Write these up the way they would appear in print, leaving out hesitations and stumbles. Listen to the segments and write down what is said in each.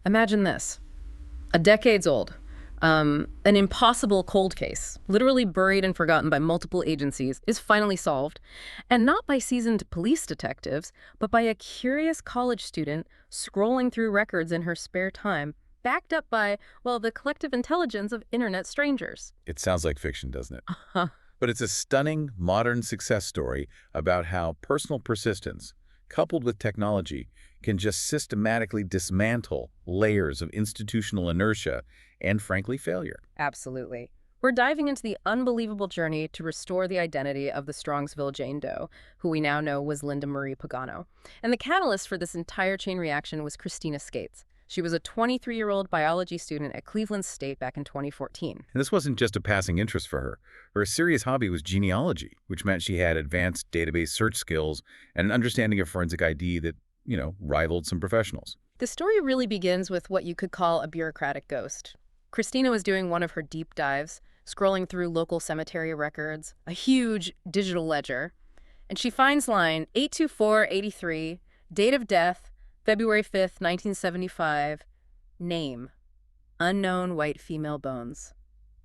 Imagine this. A decades old. An impossible cold case, literally buried and forgotten by multiple agencies, is finally solved. And not by seasoned police detectives, but by a curious college student scrolling through records in her spare time, backed up by, well, the collective intelligence of internet strangers. It sounds like fiction, doesn't it? But it's a stunning, modern success story about how personal persistence, coupled with technology, can just systematically dismantle layers of institutional inertia and, frankly, failure. Absolutely. We're diving into the unbelievable journey to restore the identity of the Strongsville Jane Doe, who we now know was Linda Marie Pagano. And the catalyst for this entire chain reaction was Christina Skates. She was a 23-year-old biology student at Cleveland State back in 2014. And this wasn't just a passing interest for her. Her serious hobby was genealogy, which meant she had advanced database search skills and an understanding of forensic ID that, rivaled some professionals. The story really begins with what you could call a bureaucratic ghost. Christina was doing one of her deep dives, scrolling through local cemetery records, a huge digital ledger, and she finds line 82483, date of death, February 5th, 1975, name, unknown white female bones.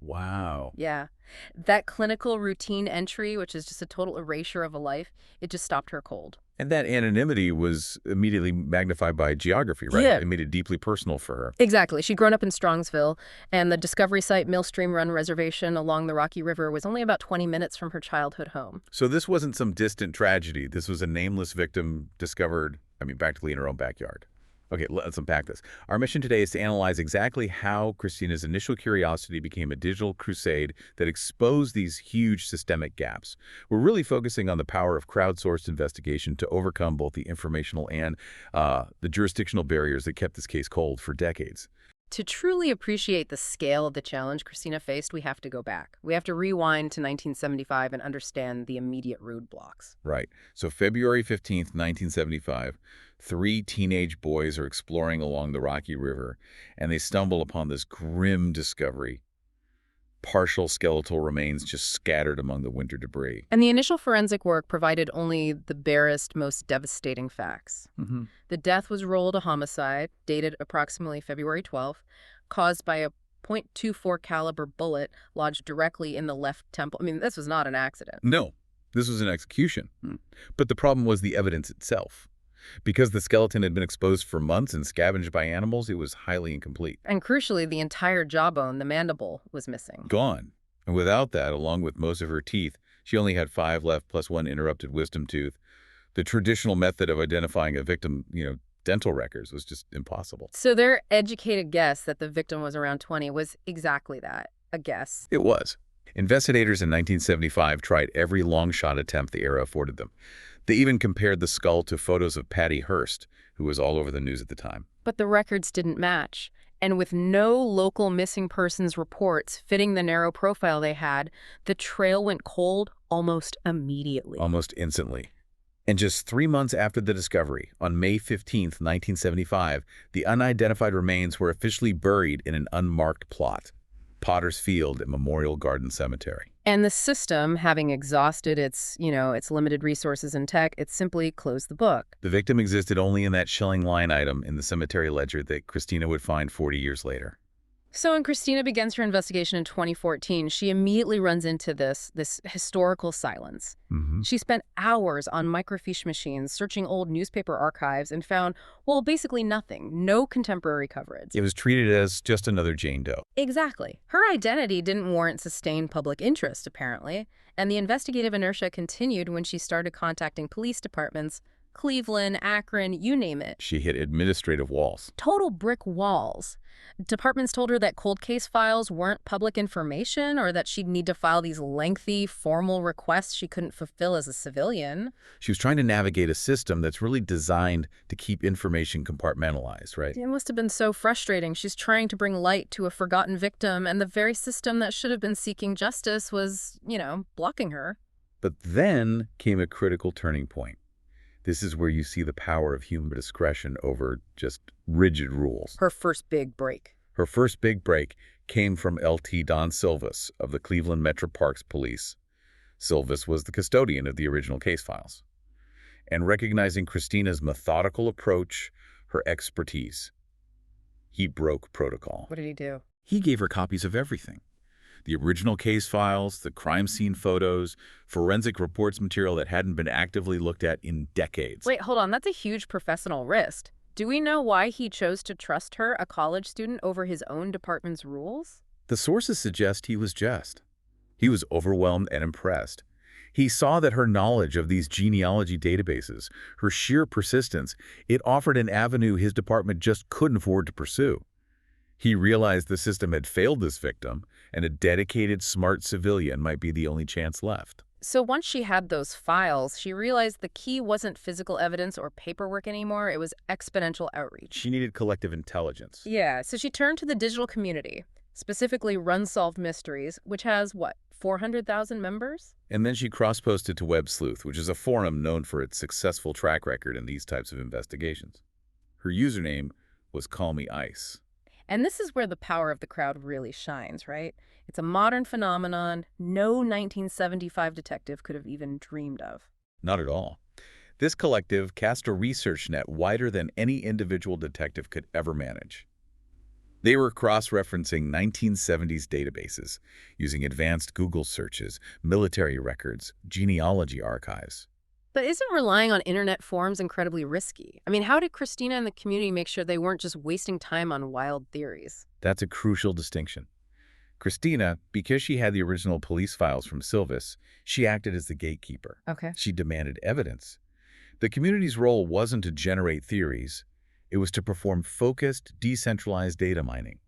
Wow. Yeah. That clinical routine entry, which is just a total erasure of a life, it just stopped her cold. And that anonymity was immediately magnified by geography, right? Yeah. It made it deeply personal for her. Exactly. She'd grown up in Strongsville, and the discovery site Millstream Run Reservation along the Rocky River was only about 20 minutes from her childhood home. So this wasn't some distant tragedy. This was a nameless victim discovered, practically in her own backyard. Okay, let's unpack this. Our mission today is to analyze exactly how Christina's initial curiosity became a digital crusade that exposed these huge systemic gaps. We're really focusing on the power of crowdsourced investigation to overcome both the informational and the jurisdictional barriers that kept this case cold for decades. To truly appreciate the scale of the challenge Christina faced, we have to go back. We have to rewind to 1975 and understand the immediate roadblocks. Right. So February 15th, 1975, 3 teenage boys are exploring along the Rocky River, and they stumble upon this grim discovery. Partial skeletal remains just scattered among the winter debris. And the initial forensic work provided only the barest, most devastating facts. The death was rolled a homicide, dated approximately February 12th, caused by a .24 caliber bullet lodged directly in the left temple. This was not an accident. No, this was an execution. But the problem was the evidence itself. Because the skeleton had been exposed for months and scavenged by animals, it was highly incomplete. And crucially, the entire jawbone, the mandible, was missing. Gone. And without that, along with most of her teeth, she only had 5 left plus 1 interrupted wisdom tooth. The traditional method of identifying a victim, dental records, was just impossible. So their educated guess that the victim was around 20 was exactly that, a guess. It was. Investigators in 1975 tried every long-shot attempt the era afforded them. They even compared the skull to photos of Patty Hearst, who was all over the news at the time. But the records didn't match. And with no local missing persons reports fitting the narrow profile they had, the trail went cold almost immediately. Almost instantly. And just 3 months after the discovery, on May 15th, 1975, the unidentified remains were officially buried in an unmarked plot, Potter's Field at Memorial Garden Cemetery. And the system, having exhausted its limited resources and tech, it simply closed the book. The victim existed only in that shilling line item in the cemetery ledger that Christina would find 40 years later. So when Christina begins her investigation in 2014, she immediately runs into this historical silence. She spent hours on microfiche machines searching old newspaper archives and found, well, basically nothing, no contemporary coverage. It was treated as just another Jane Doe. Exactly. Her identity didn't warrant sustained public interest, apparently, and the investigative inertia continued when she started contacting police departments, Cleveland, Akron, you name it. She hit administrative walls. Total brick walls. Departments told her that cold case files weren't public information or that she'd need to file these lengthy, formal requests she couldn't fulfill as a civilian. She was trying to navigate a system that's really designed to keep information compartmentalized, right? It must have been so frustrating. She's trying to bring light to a forgotten victim, and the very system that should have been seeking justice was, blocking her. But then came a critical turning point. This is where you see the power of human discretion over just rigid rules. Her first big break. Her first big break came from LT Don Silvas of the Cleveland Metro Parks Police. Silvas was the custodian of the original case files. And recognizing Christina's methodical approach, her expertise, He broke protocol. What did he do? He gave her copies of everything. The original case files, the crime scene photos, forensic reports material that hadn't been actively looked at in decades. Wait, hold on. That's a huge professional risk. Do we know why he chose to trust her, a college student, over his own department's rules? The sources suggest he was just. He was overwhelmed and impressed. He saw that her knowledge of these genealogy databases, her sheer persistence, it offered an avenue his department just couldn't afford to pursue. He realized the system had failed this victim, and a dedicated, smart civilian might be the only chance left. So once she had those files, she realized the key wasn't physical evidence or paperwork anymore. It was exponential outreach. She needed collective intelligence. Yeah, so she turned to the digital community, specifically Unsolved Mysteries, which has, what, 400,000 members? And then she cross-posted to Web Sleuth, which is a forum known for its successful track record in these types of investigations. Her username was Call Me Ice. And this is where the power of the crowd really shines, right? It's a modern phenomenon no 1975 detective could have even dreamed of. Not at all. This collective cast a research net wider than any individual detective could ever manage. They were cross-referencing 1970s databases, using advanced Google searches, military records, genealogy archives. But isn't relying on internet forums incredibly risky? I mean, how did Christina and the community make sure they weren't just wasting time on wild theories? That's a crucial distinction. Christina, because she had the original police files from Silvis, she acted as the gatekeeper. Okay. She demanded evidence. The community's role wasn't to generate theories. It was to perform focused, decentralized data mining.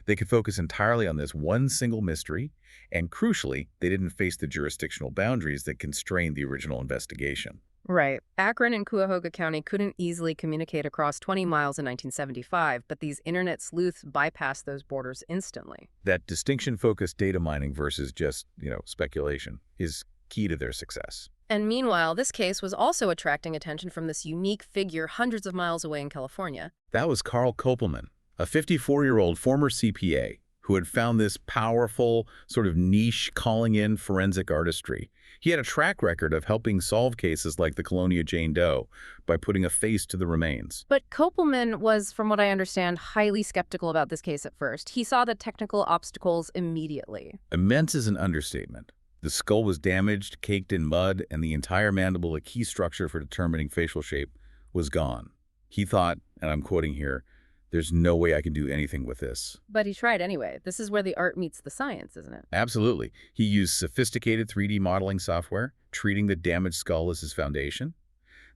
They could focus entirely on this one single mystery, and crucially, they didn't face the jurisdictional boundaries that constrained the original investigation. Right. Akron and Cuyahoga County couldn't easily communicate across 20 miles in 1975, but these internet sleuths bypassed those borders instantly. That distinction-focused data mining versus just, speculation is key to their success. And meanwhile, this case was also attracting attention from this unique figure hundreds of miles away in California. That was Carl Koppelman, a 54-year-old former CPA who had found this powerful, sort of niche calling-in forensic artistry. He had a track record of helping solve cases like the Colonia Jane Doe by putting a face to the remains. But Koppelman was, from what I understand, highly skeptical about this case at first. He saw the technical obstacles immediately. Immense is an understatement. The skull was damaged, caked in mud, and the entire mandible, a key structure for determining facial shape, was gone. He thought, and I'm quoting here, "There's no way I can do anything with this." But he tried anyway. This is where the art meets the science, isn't it? Absolutely. He used sophisticated 3D modeling software, treating the damaged skull as his foundation.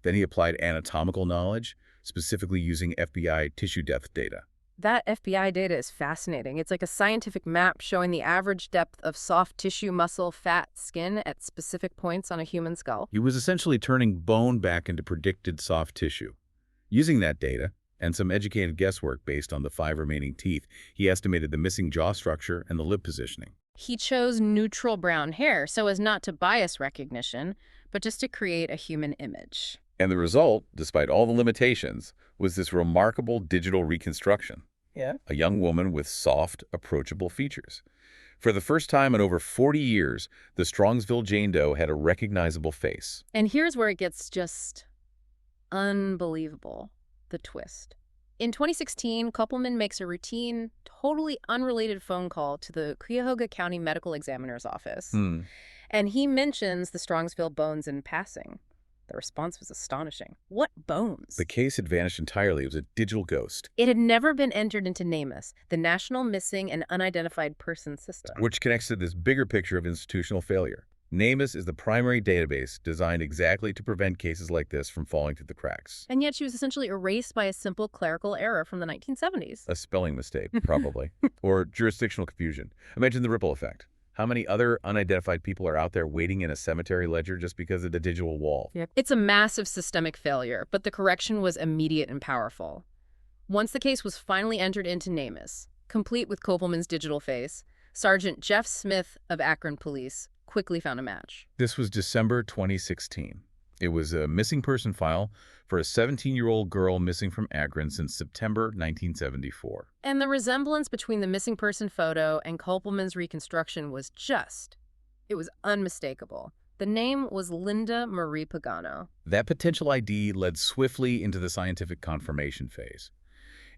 Then he applied anatomical knowledge, specifically using FBI tissue depth data. That FBI data is fascinating. It's like a scientific map showing the average depth of soft tissue, muscle, fat, skin at specific points on a human skull. He was essentially turning bone back into predicted soft tissue. Using that data, and some educated guesswork based on the 5 remaining teeth, he estimated the missing jaw structure and the lip positioning. He chose neutral brown hair so as not to bias recognition, but just to create a human image. And the result, despite all the limitations, was this remarkable digital reconstruction. Yeah. A young woman with soft, approachable features. For the first time in over 40 years, the Strongsville Jane Doe had a recognizable face. And here's where it gets just unbelievable. The twist. In 2016, Koppelman makes a routine, totally unrelated phone call to the Cuyahoga County Medical Examiner's office. And he mentions the Strongsville bones in passing. The response was astonishing. What bones? The case had vanished entirely. It was a digital ghost. It had never been entered into NamUs, the National Missing and Unidentified Person System. Which connects to this bigger picture of institutional failure. NamUs is the primary database designed exactly to prevent cases like this from falling through the cracks. And yet she was essentially erased by a simple clerical error from the 1970s. A spelling mistake, probably. Or jurisdictional confusion. Imagine the ripple effect. How many other unidentified people are out there waiting in a cemetery ledger just because of the digital wall? Yep. It's a massive systemic failure, but the correction was immediate and powerful. Once the case was finally entered into NamUs, complete with Koppelman's digital face, Sergeant Jeff Smith of Akron Police quickly found a match. This was December 2016. It was a missing person file for a 17-year-old girl missing from Akron since September 1974. And the resemblance between the missing person photo and Koppelman's reconstruction was it was unmistakable. The name was Linda Marie Pagano. That potential ID led swiftly into the scientific confirmation phase.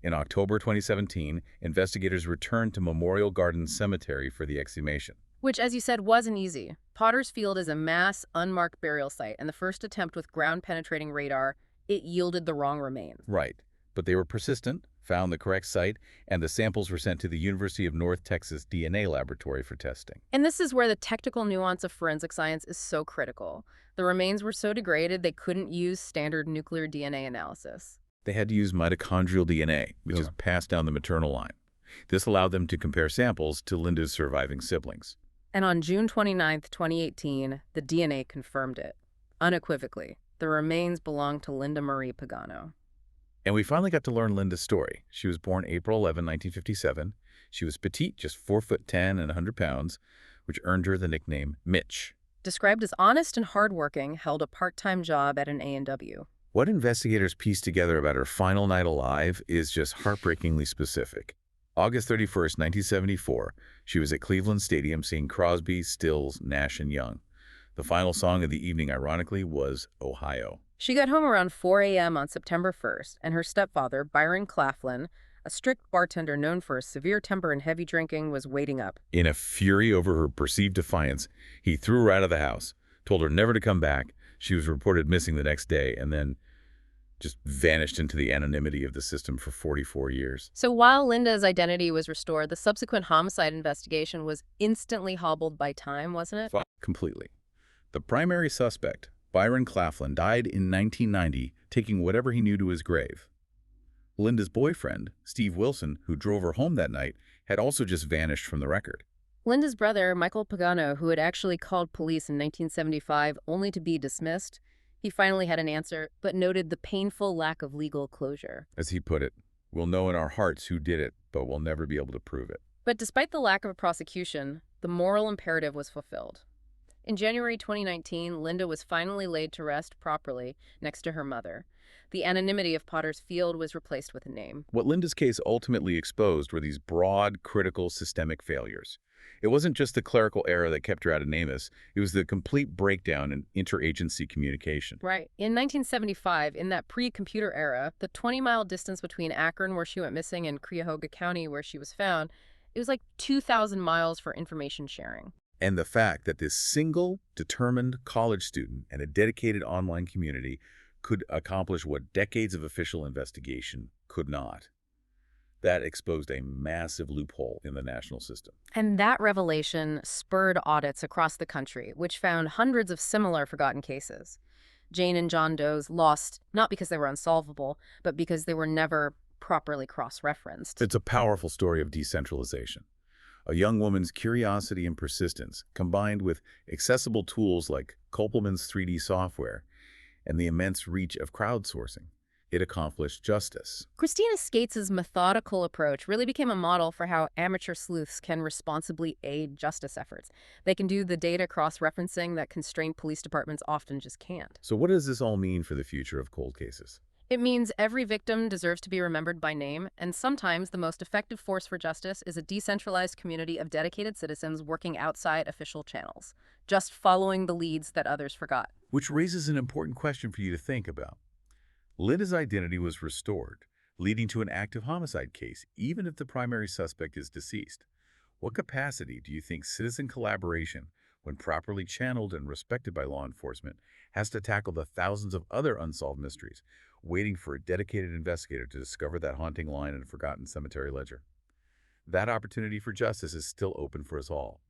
In October 2017, investigators returned to Memorial Gardens Cemetery for the exhumation. Which, as you said, wasn't easy. Potter's Field is a mass, unmarked burial site, and the first attempt with ground-penetrating radar, it yielded the wrong remains. Right. But they were persistent, found the correct site, and the samples were sent to the University of North Texas DNA laboratory for testing. And this is where the technical nuance of forensic science is so critical. The remains were so degraded they couldn't use standard nuclear DNA analysis. They had to use mitochondrial DNA, which is passed down the maternal line. This allowed them to compare samples to Linda's surviving siblings. And on June 29, 2018, the DNA confirmed it. Unequivocally, the remains belonged to Linda Marie Pagano. And we finally got to learn Linda's story. She was born April 11, 1957. She was petite, just 4'10" and 100 pounds, which earned her the nickname Mitch. Described as honest and hardworking, held a part-time job at an A&W. What investigators pieced together about her final night alive is just heartbreakingly specific. August 31st, 1974, she was at Cleveland Stadium seeing Crosby, Stills, Nash, and Young. The final song of the evening, ironically, was Ohio. She got home around 4 a.m. on September 1st, and her stepfather, Byron Claflin, a strict bartender known for his severe temper and heavy drinking, was waiting up. In a fury over her perceived defiance, he threw her out of the house, told her never to come back. She was reported missing the next day, and then just vanished into the anonymity of the system for 44 years. So while Linda's identity was restored, the subsequent homicide investigation was instantly hobbled by time, wasn't it? Completely. The primary suspect, Byron Claflin, died in 1990, taking whatever he knew to his grave. Linda's boyfriend, Steve Wilson, who drove her home that night, had also just vanished from the record. Linda's brother, Michael Pagano, who had actually called police in 1975 only to be dismissed, he finally had an answer, but noted the painful lack of legal closure. As he put it, we'll know in our hearts who did it, but we'll never be able to prove it. But despite the lack of a prosecution, the moral imperative was fulfilled. In January 2019, Linda was finally laid to rest properly next to her mother. The anonymity of Potter's Field was replaced with a name. What Linda's case ultimately exposed were these broad, critical, systemic failures. It wasn't just the clerical error that kept her out of NamUs. It was the complete breakdown in interagency communication. Right. In 1975, in that pre-computer era, the 20-mile distance between Akron, where she went missing, and Cuyahoga County, where she was found, it was like 2,000 miles for information sharing. And the fact that this single, determined college student and a dedicated online community could accomplish what decades of official investigation could not. That exposed a massive loophole in the national system. And that revelation spurred audits across the country, which found hundreds of similar forgotten cases. Jane and John Doe's lost not because they were unsolvable, but because they were never properly cross-referenced. It's a powerful story of decentralization. A young woman's curiosity and persistence, combined with accessible tools like Koppelman's 3D software and the immense reach of crowdsourcing, it accomplished justice. Christina Skates' methodical approach really became a model for how amateur sleuths can responsibly aid justice efforts. They can do the data cross-referencing that constrained police departments often just can't. So what does this all mean for the future of cold cases? It means every victim deserves to be remembered by name, and sometimes the most effective force for justice is a decentralized community of dedicated citizens working outside official channels, just following the leads that others forgot. Which raises an important question for you to think about. Linda's identity was restored, leading to an active homicide case, even if the primary suspect is deceased. What capacity do you think citizen collaboration, when properly channeled and respected by law enforcement, has to tackle the thousands of other unsolved mysteries, waiting for a dedicated investigator to discover that haunting line in a forgotten cemetery ledger? That opportunity for justice is still open for us all.